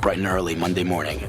bright and early Monday morning.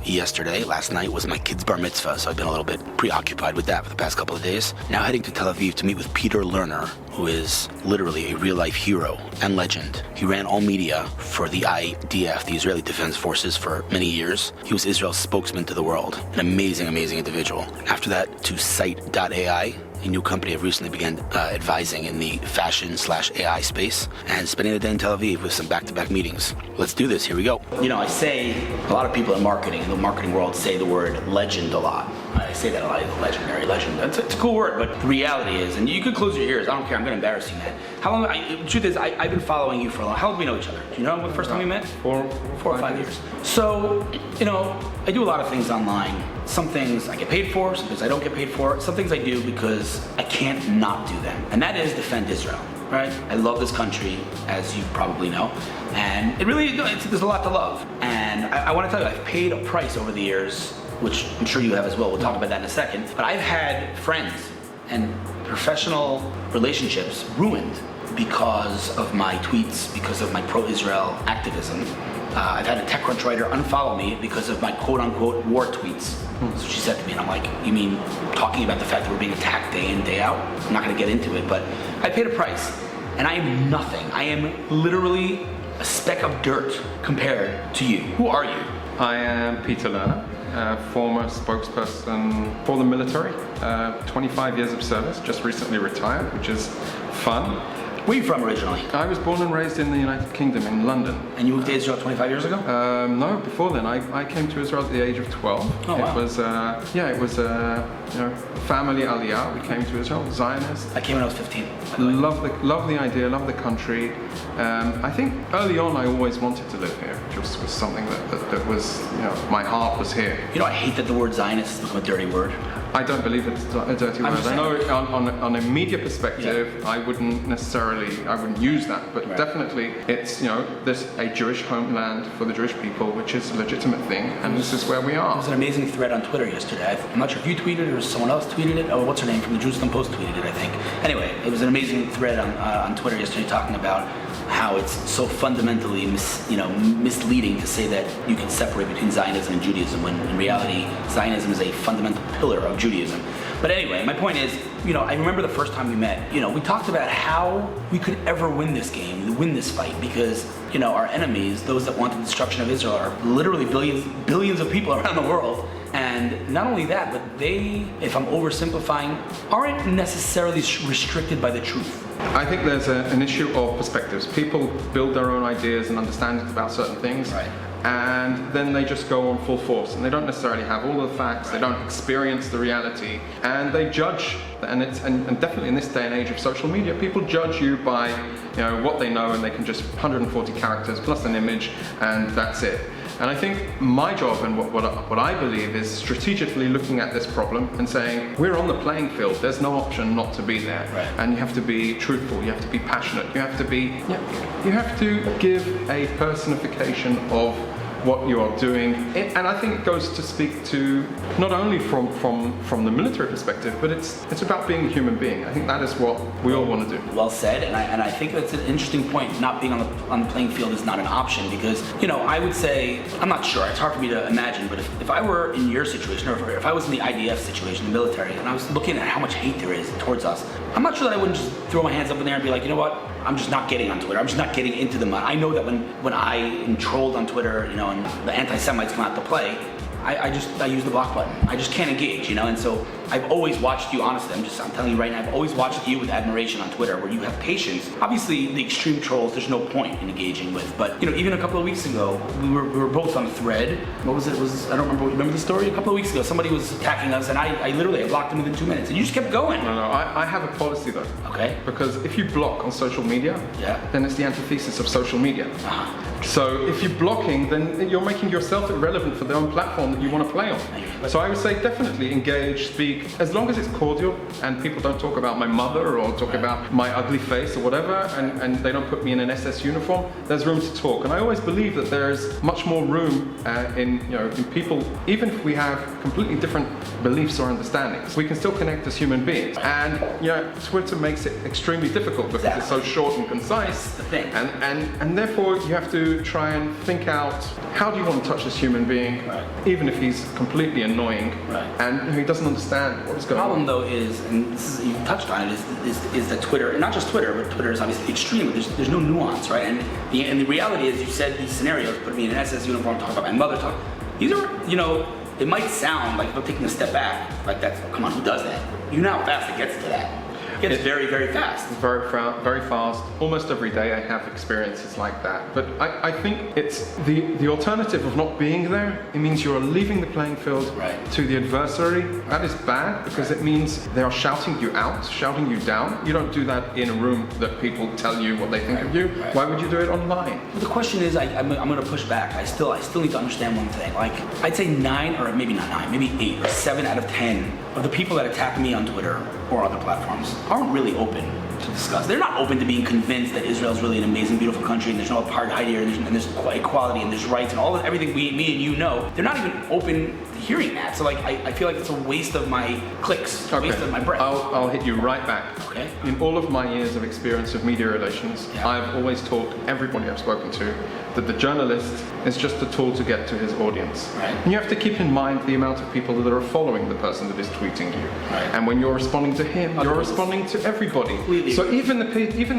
Last night was my kid's bar mitzvah, so I've been a little bit preoccupied with that for the past couple of days. Now heading to Tel Aviv to meet with Peter Lana, who is literally a real-life hero and legend. He ran all media for the IDF, the Israeli Defense Forces, for many years. He was Israel's spokesman to the world. An amazing, amazing individual. After that, to Syte.ai, a new company I've recently began advising in the fashion/AI space, and spending the day in Tel Aviv with some back-to-back meetings. Let's do this. Here we go. You know, I say, a lot of people in marketing, in the marketing world, say the word legend a lot. I say that a lot, legendary, legend. It's a cool word, but the reality is, and you could close your ears, I don't care, I'm going to embarrass you, man. How long, the truth is, I've been following you for a long, how long do we know each other? Do you know the first time we met? 4 or 5 years. So, you know, I do a lot of things online. Some things I get paid for, some things I don't get paid for. Some things I do because I can't not do them. And that is defend Israel, right? I love this country, as you probably know. And it really, there's a lot to love. And I want to tell you, I've paid a price over the years, which I'm sure you have as well. We'll talk about that in a second. But I've had friends and professional relationships ruined because of my tweets, because of my pro-Israel activism. I've had a TechCrunch writer unfollow me because of my quote-unquote war tweets. That's what she said to me, and I'm like, you mean talking about the fact that we're being attacked day in, day out? I'm not gonna get into it, but I paid a price, and I am nothing. I am literally a speck of dirt compared to you. Who are you? I am Peter Lana, former spokesperson for the military, 25 years of service, just recently retired, which is fun. Where are you from originally? I was born and raised in the United Kingdom, in London. And you moved to Israel 25 years ago? No, before then. I came to Israel at the age of 12. Oh, wow. It was, family aliyah. We came to Israel, Zionist. I came when I was 15. Love the idea, love the country. I think early on I always wanted to live here. It just was something that was, my heart was here. You know, I hate that the word Zionist has become a dirty word. I don't believe it's a dirty word. I know on a media perspective, I wouldn't use that, but definitely it's, there's a Jewish homeland for the Jewish people, which is a legitimate thing, and this is where we are. There was an amazing thread on Twitter yesterday. I'm not sure if you tweeted it or someone else tweeted it. Oh, what's her name from the Jerusalem Post tweeted it, I think. Anyway, it was an amazing thread on Twitter yesterday talking about how it's so fundamentally misleading to say that you can separate between Zionism and Judaism, when in reality Zionism is a fundamental pillar of Judaism. But anyway, my point is, I remember the first time we met, we talked about how we could ever win this game, win this fight, because, our enemies, those that want the destruction of Israel, are literally billions of people around the world. And not only that, but they, if I'm oversimplifying, aren't necessarily restricted by the truth. I think there's an issue of perspectives. People build their own ideas and understandings about certain things. Right. And then they just go on full force, and they don't necessarily have all the facts. They don't experience the reality, and they judge. And definitely in this day and age of social media, people judge you by what they know, and they can just 140 characters plus an image, and that's it. And I think my job and what I believe is strategically looking at this problem and saying, we're on the playing field, there's no option not to be there. Right. And you have to be truthful, you have to be passionate, you have to give a personification of what you are doing. And I think it goes to speak to not only from the military perspective, but it's about being a human being. I think that is what we all want to do. Well said, and I think that's an interesting point. Not being on the playing field is not an option, because I would say, I'm not sure, it's hard for me to imagine, but if I were in your situation, or if I was in the IDF situation, the military, and I was looking at how much hate there is towards us, I'm not sure that I wouldn't just throw my hands up in there and be like, you know what, I'm just not getting on Twitter. I'm just not getting into the mud. I know that when I am trolled on Twitter, and the anti-Semites come out to play, I use the block button. I just can't engage, and so I've always watched you, honestly, I'm telling you right now, I've always watched you with admiration on Twitter, where you have patience. Obviously, the extreme trolls, there's no point in engaging with, but even a couple of weeks ago, we were both on a thread. What was it? I don't remember the story? A couple of weeks ago, somebody was attacking us, and I literally blocked them within 2 minutes, and you just kept going. No, I have a policy though. Okay. Because if you block on social media, then it's the antithesis of social media. Uh-huh. So if you're blocking, then you're making yourself irrelevant for the own platform that you want to play on. So I would say definitely engage, speak, as long as it's cordial and people don't talk about my mother or talk about my ugly face or whatever, and they don't put me in an SS uniform, there's room to talk. And I always believe that there's much more room in people, even if we have completely different beliefs or understandings, we can still connect as human beings. And Twitter makes it extremely difficult because it's so short and concise. That's the thing. And therefore you have to to try and think out, how do you want to touch this human being, even if he's completely annoying and he doesn't understand what is going on. The problem, though, is, and this is, you touched on it, is that Twitter, and not just Twitter, but Twitter is obviously extreme, but there's no nuance, right? And the reality is, you said these scenarios, put me in an SS uniform, talk about my mother, these are, you know, it might sound like, if I'm taking a step back, like that's, come on, who does that? You know how fast it gets to that. It's very, very fast. Very fast. Almost every day I have experiences like that. But I think it's the alternative of not being there. It means you're leaving the playing field to the adversary. That is bad because it means they are shouting you out, shouting you down. You don't do that in a room that people tell you what they think of you. Why would you do it online? Well, the question is, I'm going to push back. I still need to understand one thing. Like, I'd say 9, or maybe not 9, maybe 8 or 7 out of 10 of the people that attack me on Twitter or other platforms aren't really open to discuss. They're not open to being convinced that Israel is really an amazing, beautiful country, and there's no apartheid here, and there's equality, and there's rights, and everything me and you know. They're not even open to hearing that. So, like, I feel like it's a waste of my clicks, a waste of my breath. I'll hit you right back. Okay. In all of my years of experience of media relations, I've always taught everybody I've spoken to that the journalist is just a tool to get to his audience. And you have to keep in mind the amount of people that are following the person that is tweeting you. And when you're responding to him, you're responding to everybody. Completely. So even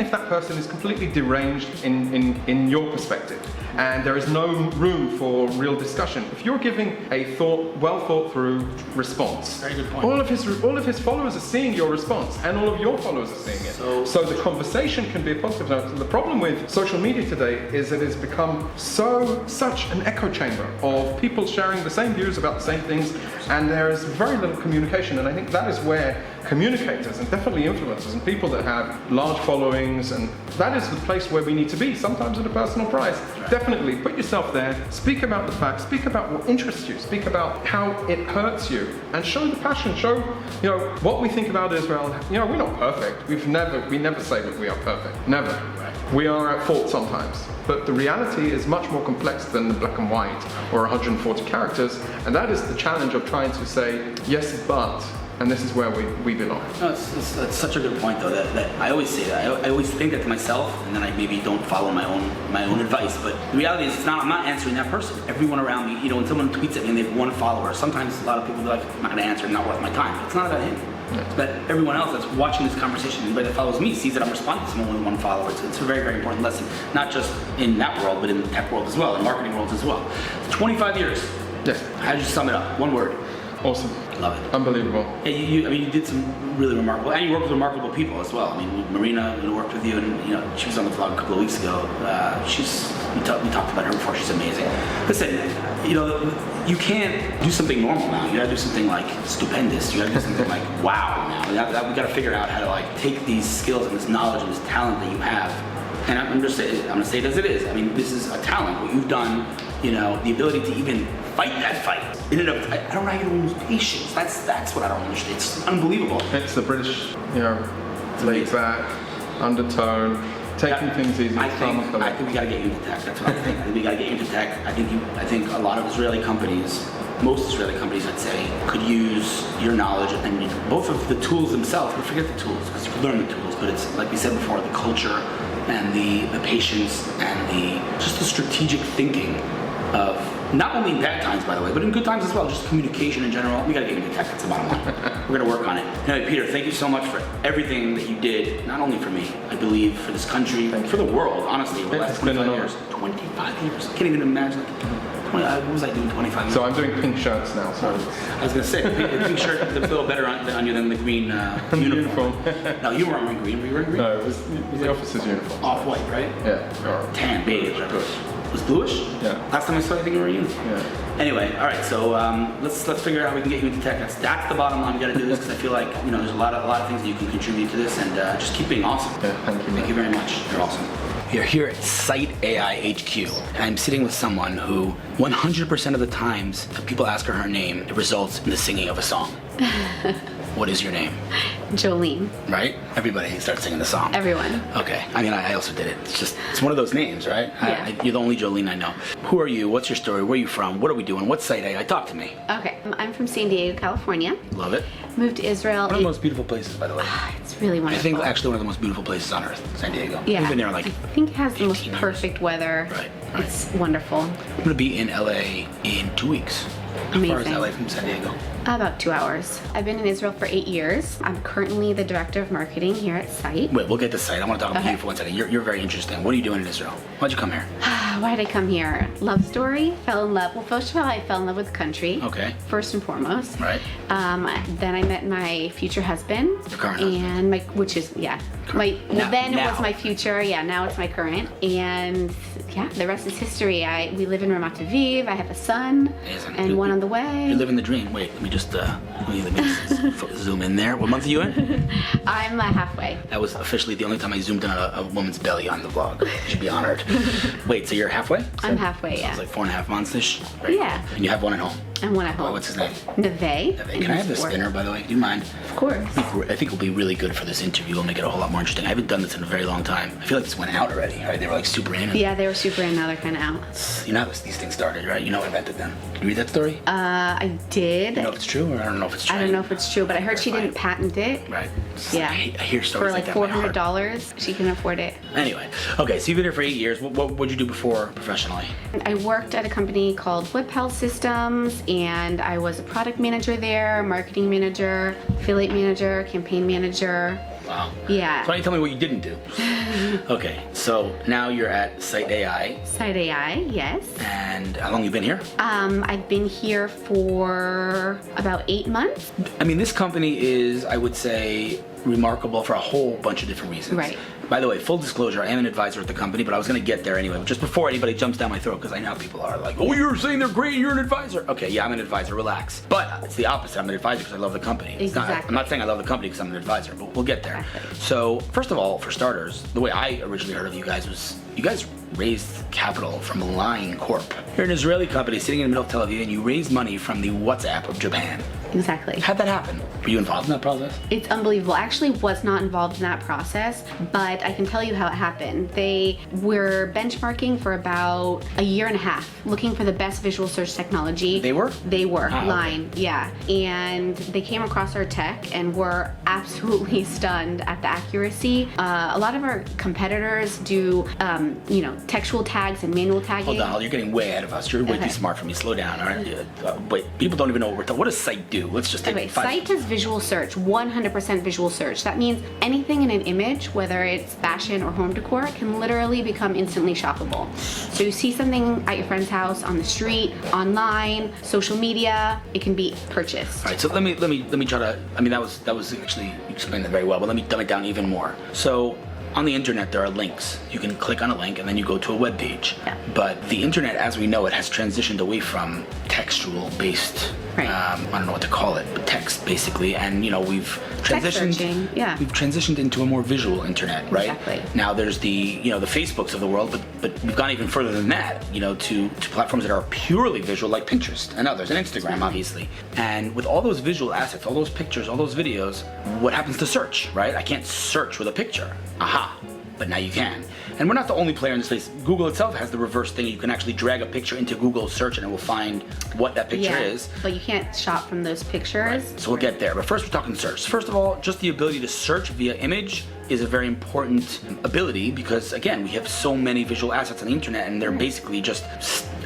if that person is completely deranged in your perspective, and there is no room for real discussion, if you're giving a well thought through response, very good point. all of his followers are seeing your response, and all of your followers are seeing it. So the conversation can be a positive note. The problem with social media today is that it's become such an echo chamber of people sharing the same views about the same things, and there is very little communication. And I think that is where communicators, and definitely influencers, and people that have large followings, and that is the place where we need to be, sometimes at a personal price. Definitely put yourself there, speak about the facts, speak about what interests you, speak about how it hurts you, and show the passion, show, you know, what we think about Israel. You know, we're not perfect. We never say that we are perfect. Never. We are at fault sometimes. But the reality is much more complex than the black and white or 140 characters, and that is the challenge of trying to say, yes, but, and this is where we belong. No, it's such a good point, though, that I always say that. I always think that to myself, and then I maybe don't follow my own advice. But the reality is, I'm not answering that person. Everyone around me, you know, when someone tweets at me and they have 1 follower, sometimes a lot of people be like, I'm not going to answer, not worth my time. It's not about him. It's about everyone else that's watching this conversation. Anybody that follows me sees that I'm responding to someone with 1 follower. It's a very, very important lesson, not just in that world, but in the tech world as well, in marketing worlds as well. 25 years. Yes. How did you sum it up? 1 word. Awesome. Love it. Unbelievable. Yeah, you did some really remarkable, and you worked with remarkable people as well. I mean, Marina, who worked with you, and you know, she was on the vlog a couple of weeks ago. We talked about her before. She's amazing. Listen, you know, you can't do something normal now. You gotta do something like stupendous. You gotta do something like wow now. We gotta figure out how to like take these skills and this knowledge and this talent that you have. And I'm gonna say it as it is. I mean, this is a talent. What you've done, you know, the ability to even fight that fight. I don't know how you lose patience. That's what I don't understand. It's unbelievable. It's the British, you know, laid back, undertone, taking things easy. I think we gotta get you into tech. That's what I think. I think we gotta get you into tech. I think a lot of Israeli companies, most Israeli companies, I'd say, could use your knowledge and both of the tools themselves. But forget the tools, because you can learn the tools. But it's like we said before, the culture and the patience and just the strategic thinking of not only in bad times, by the way, but in good times as well. Just communication in general. We gotta get into tech. That's the bottom line. We're gonna work on it. Anyway, Peter, thank you so much for everything that you did. Not only for me, I believe for this country, for the world. Honestly, over the last 25 years. 25 years. I can't even imagine. What was I doing 25 years? So I'm doing pink shirts now. So I was gonna say the pink shirt looks a little better on you than the green uniform. No, you weren't wearing green. Were you wearing green? No, it was the officer's uniform. Off white, right? Yeah. Or tan, beige. It was bluish? Yeah. Last time I saw you, I think you were in uniform. Yeah. Anyway, all right. So let's figure out how we can get you into tech. That's the bottom line. We got to do this because I feel like there's a lot of things that you can contribute to this, and just keep being awesome. Yeah. Thank you. Thank you very much. You're awesome. We are here at Syte.ai HQ, and I'm sitting with someone who 100% of the times that people ask her name, it results in the singing of a song. What is your name? Jolene. Right? Everybody starts singing the song. Everyone. Okay. I mean, I also did it. It's one of those names, right? Yeah. You're the only Jolene I know. Who are you? What's your story? Where are you from? What are we doing? What's Syte.ai? Talk to me. Okay. I'm from San Diego, California. Love it. Moved to Israel. One of the most beautiful places, by the way. It's really I wonderful. think actually one of the most beautiful places on earth, San Diego. Yeah. We've been there like I think it has the most 15 perfect weather. Right. It's wonderful. I'm going to be in LA in 2 weeks. How far is Amazing. LA from San Diego? About 2 hours. I've been in Israel for 8 years. I'm currently the director of marketing here at Syte. Wait, we'll get to Syte. I want to talk about Okay. you for 1 second. You're very interesting. What are you doing in Israel? Why'd you come here? Why did I come here? Love story. Fell in love. Well, first of all, I fell in love with the country. Okay. First and foremost. Right. Then I met my future husband. Your current husband. And my, which is, yeah. My, well, then it now. was my future. Yeah, now it's my current. And yeah, the rest is history. We live in Ramat Aviv. I have a son. Amazing. And one on the way. You're living the dream. Wait, let me just zoom in there. What month are you in? I'm halfway. That was officially the only time I zoomed in on a woman's belly on the vlog. You should be honored. Wait, so you're halfway? I'm halfay, So yeah. it's like 4.5 months-ish? Right? Yeah. And you have one at home? And one at home. Oh, what's his name? Neve. Can I have the spinner, by the way? Do you mind? Of course. I think it'll be really good for this interview. It'll make it a whole lot more interesting. I haven't done this in a very long time. I feel like this went out already, right? They were like super in. Yeah, they were super in, now they're kind of out. You know how these things started, right? You know I invented them. Can you read that story? I did. I don't know if it's true, or I don't know if it's true. I don't know if it's true, but I heard she didn't patent it. Right. Yeah. I hear stories For like that in my heart. $400, she can afford it. Anyway, okay, so you've been here for 8 years. What would you do before professionally? I worked at a company called Web Health Systems, and I was a product manager there, marketing manager, affiliate manager, campaign manager. Wow. Yeah. So why don't you tell me what you didn't do? Okay, so now you're at Syte.ai, Syte.ai, yes. and how long you been here? I've been here for about 8 months. I mean, this company is, I would say, remarkable for a whole bunch of different reasons. Right. By the way, full disclosure, I am an advisor at the company, but I was going to get there anyway, just before anybody jumps down my throat, because I know how people are like, oh, you're saying they're great, you're an advisor. Okay, yeah, I'm an advisor, relax. But it's the opposite. I'm an advisor because I love the company. Exactly. I'm not saying I love the company because I'm an advisor, but we'll get there. Exactly. So, first of all, for starters, the way I originally heard of you guys was you guys raised capital from Line Corp. You're an Israeli company sitting in the middle of Tel Aviv, and you raised money from the WhatsApp of Japan. Exactly. How'd that happen? Were you involved in that process? It's unbelievable. I actually was not involved in that process, but I can tell you how it happened. They were benchmarking for about a year and a half, looking for the best visual search technology. They were? They were, Ah, okay. Line, yeah. And they came across our tech and were absolutely stunned at the accuracy. A lot of our competitors do, textual tags and manual tagging. Hold on, you're getting way ahead of us. You're way Okay. too smart for me. Slow down, all right? Wait, people don't even know what we're talking. What does Syte do? Let's just take Okay, 5 Syte is visual search, 100% visual search. That means anything in an image, whether it's fashion or home decor, can literally become instantly shoppable. So you see something at your friend's house, on the street, online, social media, it can be purchased. All right, so let me try to. I mean, that was actually, you explained that very well, but let me dumb it down even more. So on the internet, there are links. You can click on a link and then you go to a web page. Yeah. But the internet, as we know it, has transitioned away from textual-based. Right. I don't know what to call it, but text basically, and we've transitioned. searching, yeah. We've transitioned into a more visual internet, right? Exactly. Now there's the the Facebooks of the world, but we've gone even further than that. To platforms that are purely visual, like Pinterest and others, and Instagram, obviously. And with all those visual assets, all those pictures, all those videos, what happens to search, right? I can't search with a picture. Aha. But now you can. And we're not the only player in this space. Google itself has the reverse thing. You can actually drag a picture into Google search and it will find what that picture is. But you can't shop from those pictures. So we'll get there. But first we're talking search. First of all, just the ability to search via image is a very important ability because, again, we have so many visual assets on the internet and they're basically just,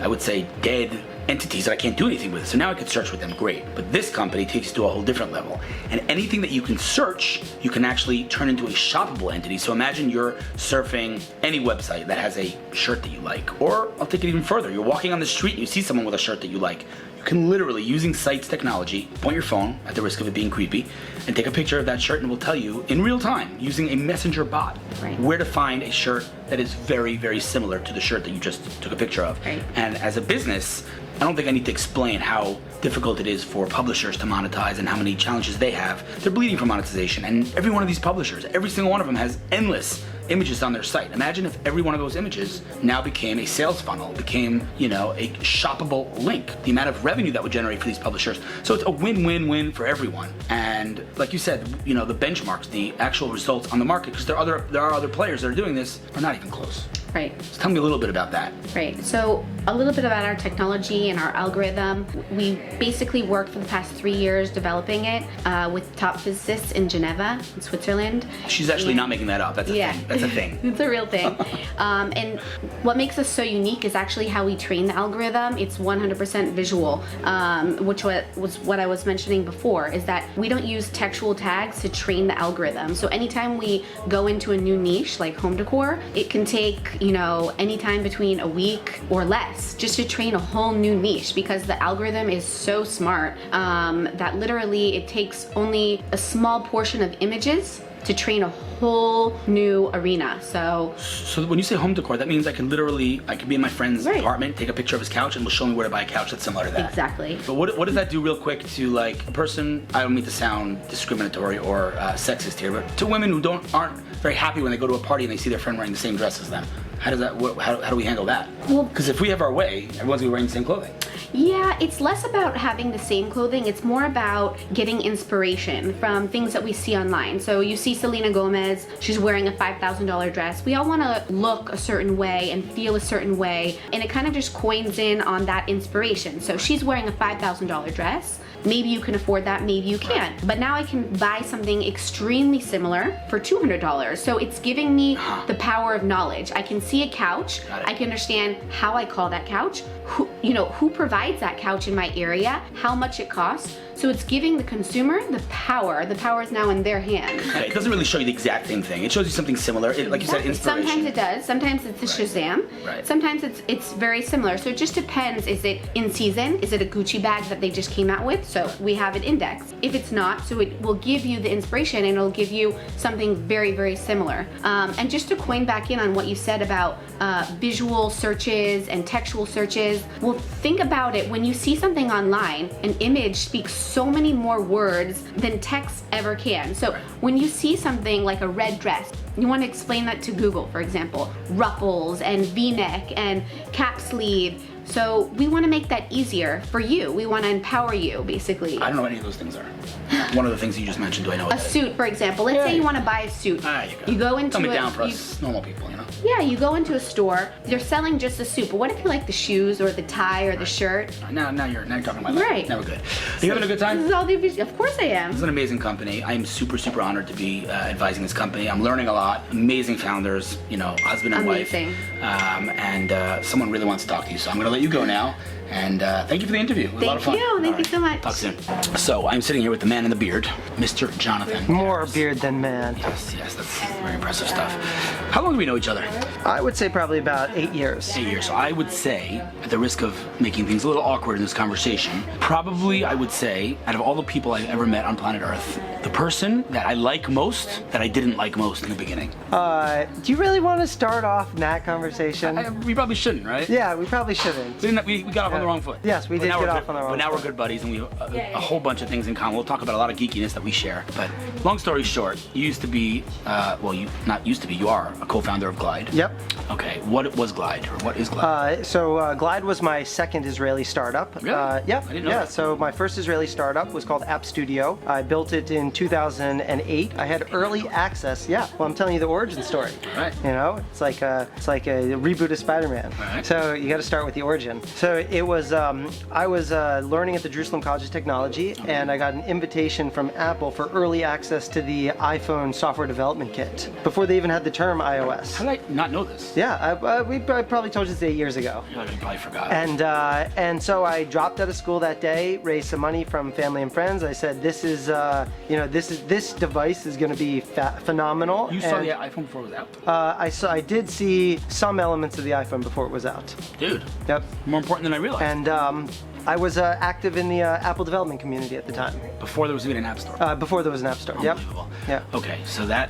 I would say, dead entities that I can't do anything with. So now I can search with them, great. But this company takes you to a whole different level. And anything that you can search, you can actually turn into a shoppable entity. So imagine you're surfing any website that has a shirt that you like. Or I'll take it even further. You're walking on the street and you see someone with a shirt that you like. You can literally, using Syte's technology, point your phone, at the risk of it being creepy, and take a picture of that shirt and it will tell you in real time, using a messenger bot, Right. where to find a shirt that is very, very similar to the shirt that you just took a picture of. Right. And as a business, I don't think I need to explain how difficult it is for publishers to monetize and how many challenges they have. They're bleeding for monetization, and every one of these publishers, every single one of them has endless images on their site. Imagine if every one of those images now became a sales funnel, became, a shoppable link, the amount of revenue that would generate for these publishers. So it's a win-win-win for everyone. And like you said, the benchmarks, the actual results on the market, because there are other players that are doing this, are not even close. Right. So tell me a little bit about that. Right. So a little bit about our technology and our algorithm. We basically worked for the past 3 years developing it with top physicists in Geneva, in Switzerland. She's actually not making that up. That's a thing. That's a thing. It's a real thing. And what makes us so unique is actually how we train the algorithm. It's 100% visual, which was what I was mentioning before, is that we don't use textual tags to train the algorithm. So anytime we go into a new niche like home decor, it can take, anytime between a week or less just to train a whole new niche, because the algorithm is so smart that literally it takes only a small portion of images to train a whole new arena. So when you say home decor, that means I can be in my friend's Right. apartment, take a picture of his couch, and will show me where to buy a couch that's similar to that. Exactly. But what does that do real quick to like a person, I don't mean to sound discriminatory or sexist here, but to women who aren't very happy when they go to a party and they see their friend wearing the same dress as them? How do we handle that? Well, because if we have our way, everyone's gonna be wearing the same clothing. Yeah, it's less about having the same clothing. It's more about getting inspiration from things that we see online. So you see Selena Gomez, she's wearing a $5,000 dress. We all want to look a certain way and feel a certain way, and it kind of just coins in on that inspiration. So she's wearing a $5,000 dress. Maybe you can afford that, maybe you can't. But now I can buy something extremely similar for $200. So it's giving me the power of knowledge. I can see a couch, I can understand how I call that couch, who provides that couch in my area, how much it costs. So it's giving the consumer the power. The power is now in their hands. Okay, it doesn't really show you the exact same thing. It shows you something similar. Like you said, inspiration. Sometimes it does. Sometimes it's a Shazam. Right. Sometimes it's very similar. So it just depends. Is it in season? Is it a Gucci bag that they just came out with? So we have it indexed. If it's not, so it will give you the inspiration and it'll give you something very, very similar. And just to coin back in on what you said about visual searches and textual searches, well, think about it. When you see something online, an image speaks so many more words than text ever can. So when you see something like a red dress, you want to explain that to Google, for example, ruffles and V-neck and cap sleeve. So we want to make that easier for you. We want to empower you, basically. I don't know what any of those things are. One of the things you just mentioned, do I know what A suit, for example. Let's say you want to buy a suit. You go into Dumb it down for us normal people, Yeah, you go into a store. They're selling just the suit, but what if you like the shoes or the tie or the shirt? Now you're talking about life. Right. Now we're good. Are you having a good time? This is all the. Of course I am. This is an amazing company. I am super, super honored to be advising this company. I'm learning a lot. Amazing founders, husband and Amazing. wife. And someone really wants to talk to you, so I'm going to let you go now. And thank you for the interview. It was a lot of fun. Thank you so much. Talk soon. So I'm sitting here with the man in the beard, Mr. Jonathan. More beard than man. Yes, that's very impressive stuff. How long do we know each other? I would say probably about 8 years. 8 years. So I would say, at the risk of making things a little awkward in this conversation, probably I would say, out of all the people I've ever met on planet Earth, the person that I like most, that I didn't like most in the beginning. Do you really want to start off in that conversation? We probably shouldn't, right? Yeah, we probably shouldn't. We got off on the wrong foot. Yes, we did get off on the wrong But now foot. we're good buddies and we have a whole bunch of things in common. We'll talk about a lot of geekiness that we share. But long story short, you used to be, you are a co-founder of Glide. Yep. Okay, what was Glide, or what is Glide? Glide was my second Israeli startup. Really? Yeah. I didn't know that. So my first Israeli startup was called App Studio. I built it in 2008. I had early access. Yeah. Well, I'm telling you the origin story. Right. It's like a reboot of Spider-Man. Right. So you got to start with the origin. So it was I was learning at the Jerusalem College of Technology, and I got an invitation from Apple for early access to the iPhone software development kit before they even had the term iOS. How did I not know this? Yeah, I probably told you this 8 years ago. I probably forgot. And so I dropped out of school that day, raised some money from family and friends. I said, this device is going to be phenomenal. You saw the iPhone before it was out? I did see some elements of the iPhone before it was out. Dude. Yep. More important than I realized. And I was active in the Apple development community at the time. Before there was even an app store. Before there was an app store. Yep. Unbelievable. Yeah. Okay, so that.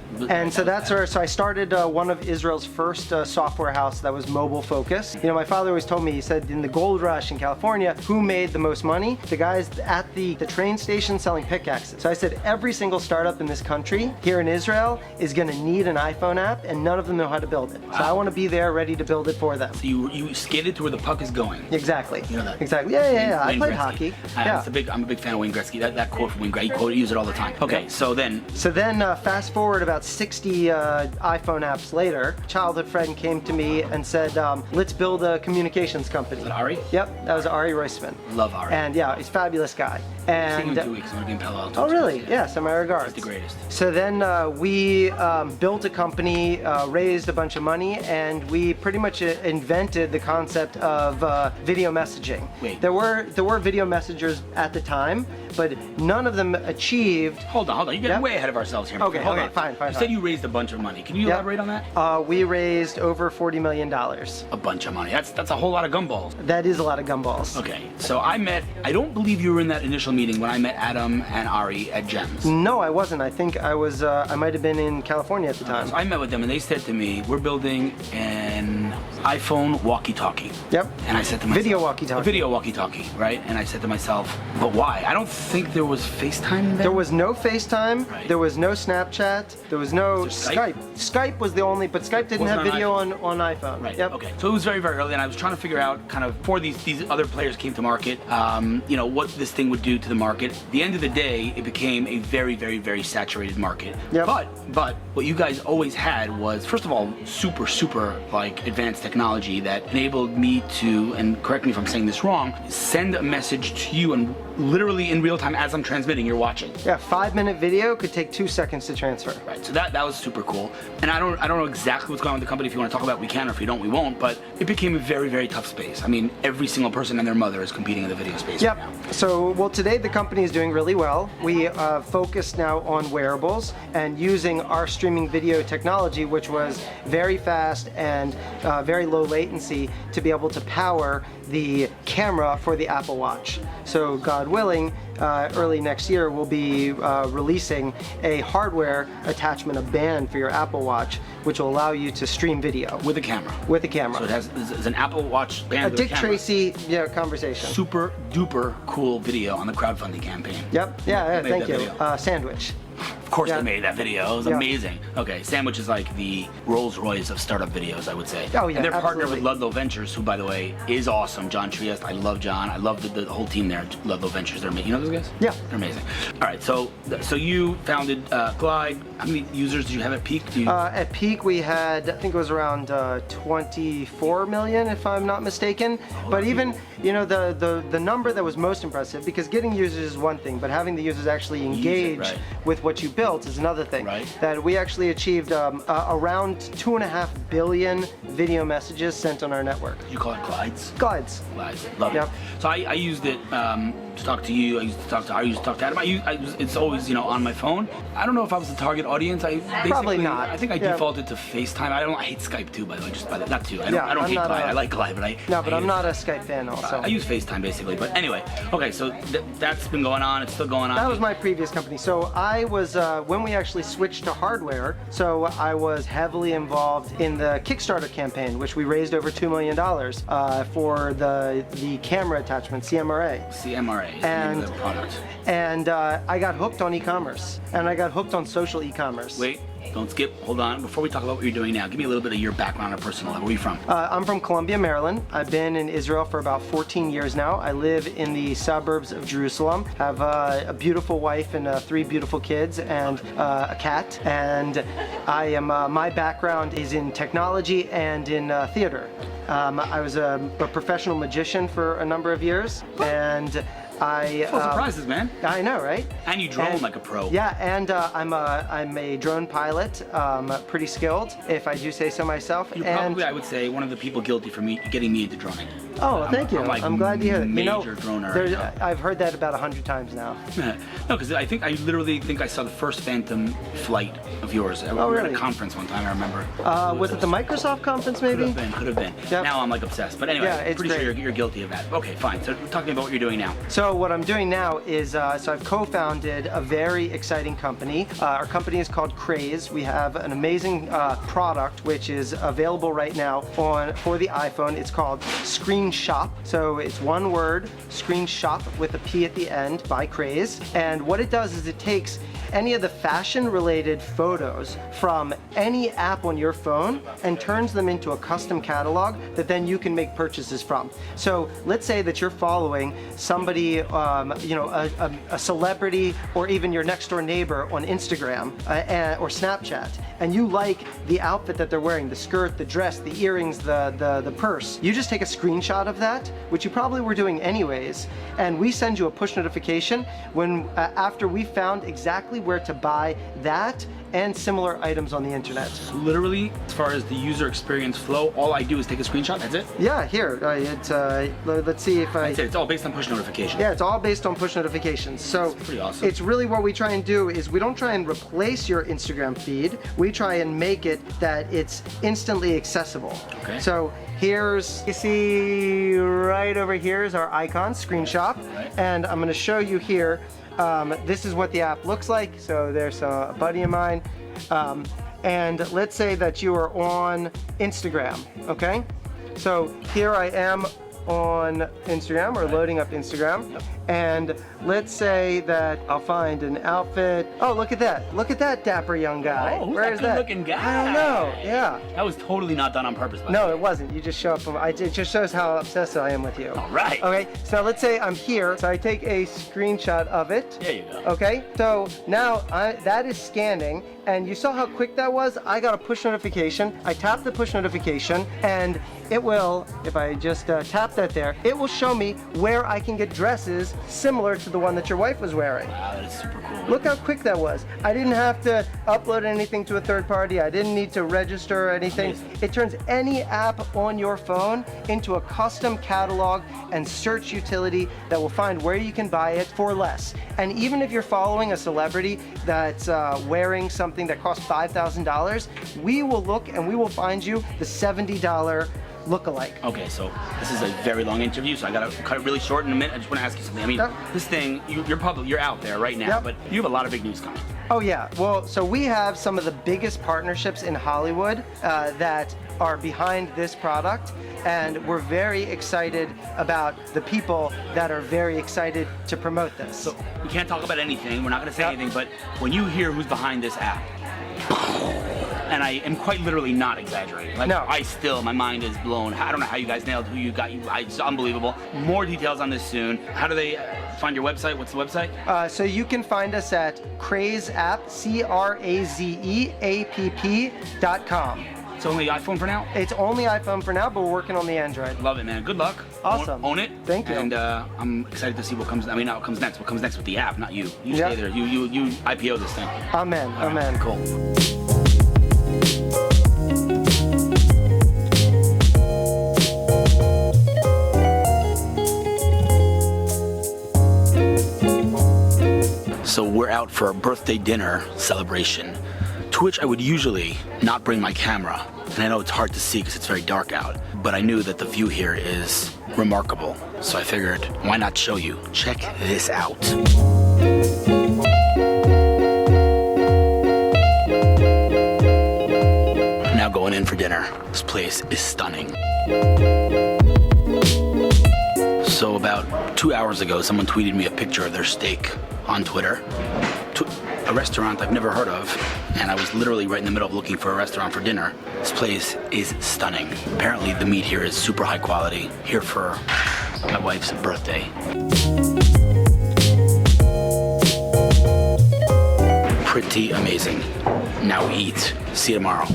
So I started one of Israel's first software house that was mobile focused. My father always told me, he said, in the gold rush in California, who made the most money? The guys at the train station selling pickaxes. So I said, every single startup in this country here in Israel is going to need an iPhone app, and none of them know how to build it. So I want to be there ready to build it for them. So you skated to where the puck is going. Exactly. You know that? Exactly. Yeah. yeah. I Wayne played Gretzky. hockey. I'm Yeah. a big fan of Wayne Gretzky. That quote from Wayne Gretzky, he used it all the time. Okay, so then So then, fast forward about 60 iPhone apps later, a childhood friend came to me and said, let's build a communications company. Was it Ari? Yep, that was Ari Roisman. Love Ari. And yeah, he's a fabulous guy. I've seen him And in 2 weeks. I'm gonna be in Palo Alto. oh, really? Yeah, so my regards. He's the greatest. So then we built a company, raised a bunch of money, and we pretty much invented the concept of video messaging. Wait. There were video messengers at the time, but none of them achieved. Hold on. You're getting Yep. way ahead of ourselves here. Okay, Hold okay, on. fine. You said you raised a bunch of money. Can you Yep. elaborate on that? We raised over $40 million. A bunch of money. That's a whole lot of gumballs. That is a lot of gumballs. Okay, so I don't believe you were in that initial meeting when I met Adam and Ari at Gems. No, I wasn't. I think I was. I might have been in California at the time. So I met with them and they said to me, we're building an iPhone walkie-talkie. Yep. And I said to myself, Video walkie-talkie. A video walkie-talkie, right? And I said to myself, but why? I don't think there was FaceTime then. There was no FaceTime. Right. There was no Snapchat. There was no Was there Skype? Skype was the only, but Skype didn't Wasn't have on video on iPhone. Right. Yep. Okay. So it was very, very early, and I was trying to figure out, kind of, before these other players came to market, what this thing would do to the market. At the end of the day, it became a very, very, very saturated market. Yep. But what you guys always had was, first of all, super, super like advanced technology that enabled me to, and correct me if I'm saying this wrong, send a message to you and literally in real time as I'm transmitting, you're watching. Yeah, 5-minute video could take 2 seconds to transfer. Right, so that was super cool. And I don't know exactly what's going on with the company. If you want to talk about it, we can, or if you don't, we won't. But it became a very, very tough space. I mean, every single person and their mother is competing in the video space Yep. right now. So, well, today the company is doing really well. We focus now on wearables and using our streaming video technology, which was very fast and very low latency, to be able to power the camera for the Apple Watch. So, God willing, early next year we'll be releasing a hardware attachment, a band for your Apple Watch, which will allow you to stream video With a camera. with a camera. So it has it's an Apple Watch band A with Dick a camera. Tracy conversation. Super duper cool video on the crowdfunding campaign. Yep. Yeah. Who made Thank that you. video? Sandwich. Of course Yeah. they made that video. It was Yeah. amazing. Okay, Sandwich is like the Rolls Royce of startup videos, I would say. Oh, yeah, And they're partnered absolutely. with Ludlow Ventures, who, by the way, is awesome. John Trieste, I love John. I love the whole team there at Ludlow Ventures. They're amazing. You know those guys? Yeah. They're amazing. All right, so you founded Glide. How many users did you have at peak? At peak, we had, I think it was around 24 million, if I'm not mistaken. But even, the number that was most impressive, because getting users is one thing, but having the users actually engage right. with what you built is another thing. Right. That we actually achieved around 2.5 billion video messages sent on our network. Did you call it Glides? Glides. Glides. Love Yep. it. So I used it to talk to you. I used to talk to Adam. It's always, on my phone. I don't know if I was the target audience. Probably not. I think I Yeah. defaulted to FaceTime. I hate Skype too, by the way. Just by the, not too. I don't I'm hate not Glide. a- I like Glide, but I. No, but I I'm use- not a Skype fan also. I use FaceTime basically, but anyway. Okay, so that's been going on. It's still going on. That was my previous company. So I was, when we actually switched to hardware, so I was heavily involved in the Kickstarter campaign, which we raised over $2 million for the camera attachment, CMRA. CMRA is the name of the product. And I got hooked on e-commerce, and I got hooked on social e-commerce. Wait, don't skip. Hold on. Before we talk about what you're doing now, give me a little bit of your background on a personal level. Where are you from? I'm from Columbia, Maryland. I've been in Israel for about 14 years now. I live in the suburbs of Jerusalem. Have a beautiful wife and 3 beautiful kids and a cat. And I am. My background is in technology and in theater. I was a professional magician for a number of years, and I. Full surprises, man. I know, right? And you drone And- like a pro. Yeah, and I'm a drone pilot, pretty skilled, if I do say so myself. You're and probably, I would say, one of the people guilty for getting me into droning. oh, thank you. I'm like I'm glad to hear that. major droner. there's- I've heard that about 100 times now. No, because I literally think I saw the first Phantom flight of yours. We were at really? a conference one time, I remember. Was it the Microsoft conference, maybe? Could have been. Yep. Now I'm like obsessed. But anyway, Yeah, it's pretty sure great. you're guilty of that. Okay, fine. So talk to me about what you're doing now. So what I'm doing now is, so I've co-founded a very exciting company. Our company is called Craze. We have an amazing product which is available right now for the iPhone. It's called ScreenShop. So it's one word, ScreenShop with a P at the end by Craze. And what it does is it takes any of the fashion-related photos from any app on your phone and turns them into a custom catalog that then you can make purchases from. So let's say that you're following somebody, a celebrity or even your next door neighbor on Instagram or Snapchat, and you like the outfit that they're wearing, the skirt, the dress, the earrings, the purse. You just take a screenshot of that, which you probably were doing anyways, and we send you a push notification when after we found exactly where to buy that and similar items on the internet. Literally, as far as the user experience flow, all I do is take a screenshot, that's it? Yeah, here, let's see if I... That's it, it's all based on push notification. Yeah, it's all based on push notifications. So that's pretty awesome. It's really what we try and do is we don't try and replace your Instagram feed, we try and make it that it's instantly accessible. Okay. So here's, you see right over here is our icon, screenshot, right. And I'm gonna show you here, this is what the app looks like. So there's a buddy of mine, and let's say that you are on Instagram, okay? So here I am on Instagram, or loading up Instagram, and let's say that I'll find an outfit. Oh, look at that dapper young guy. Oh, who's Where is that good-looking guy? I don't know. Yeah. That was totally not done on purpose, by the No, way. it wasn't. You just show up. It just shows how obsessed I am with you. All right. Okay. So let's say I'm here. So I take a screenshot of it. There you go. Okay. So now that is scanning, and you saw how quick that was. I got a push notification. I tap the push notification, and it will, if I just tap that there, it will show me where I can get dresses similar to the one that your wife was wearing. Wow, that is super cool. Look how quick that was. I didn't have to upload anything to a third party. I didn't need to register or anything. Amazing. It turns any app on your phone into a custom catalog and search utility that will find where you can buy it for less. And even if you're following a celebrity that's wearing something that costs $5,000, we will look and we will find you the $70 lookalike. Okay, so this is a very long interview, so I gotta cut it really short in a minute. I just want to ask you something. I mean, Yep. this thing, you're out there right now, Yep. but you have a lot of big news coming. Oh yeah, well, so we have some of the biggest partnerships in Hollywood that are behind this product, and we're very excited about the people that are very excited to promote this. So we can't talk about anything, we're not gonna say Yep. anything, but when you hear who's behind this app, and I am quite literally not exaggerating. Like, No. my mind is blown. I don't know how you guys nailed who you got. It's unbelievable. More details on this soon. How do they find your website? What's the website? So you can find us at CrazeApp, CrazeApp.com. It's only iPhone for now? It's only iPhone for now, but we're working on the Android. Love it, man. Good luck. Awesome. Own it. Thank you. And I'm excited to see what comes. I mean, not what comes next. What comes next with the app, not you. You Yeah. stay there. You IPO this thing. Amen. All right, Amen. Cool. So we're out for a birthday dinner celebration, to which I would usually not bring my camera. And I know it's hard to see because it's very dark out, but I knew that the view here is remarkable. So I figured, why not show you? Check this out. Now going in for dinner. This place is stunning. So about 2 hours ago, someone tweeted me a picture of their steak on Twitter. A restaurant I've never heard of, and I was literally right in the middle of looking for a restaurant for dinner. This place is stunning. Apparently the meat here is super high quality, here for my wife's birthday. Pretty amazing. Now we eat. See you tomorrow.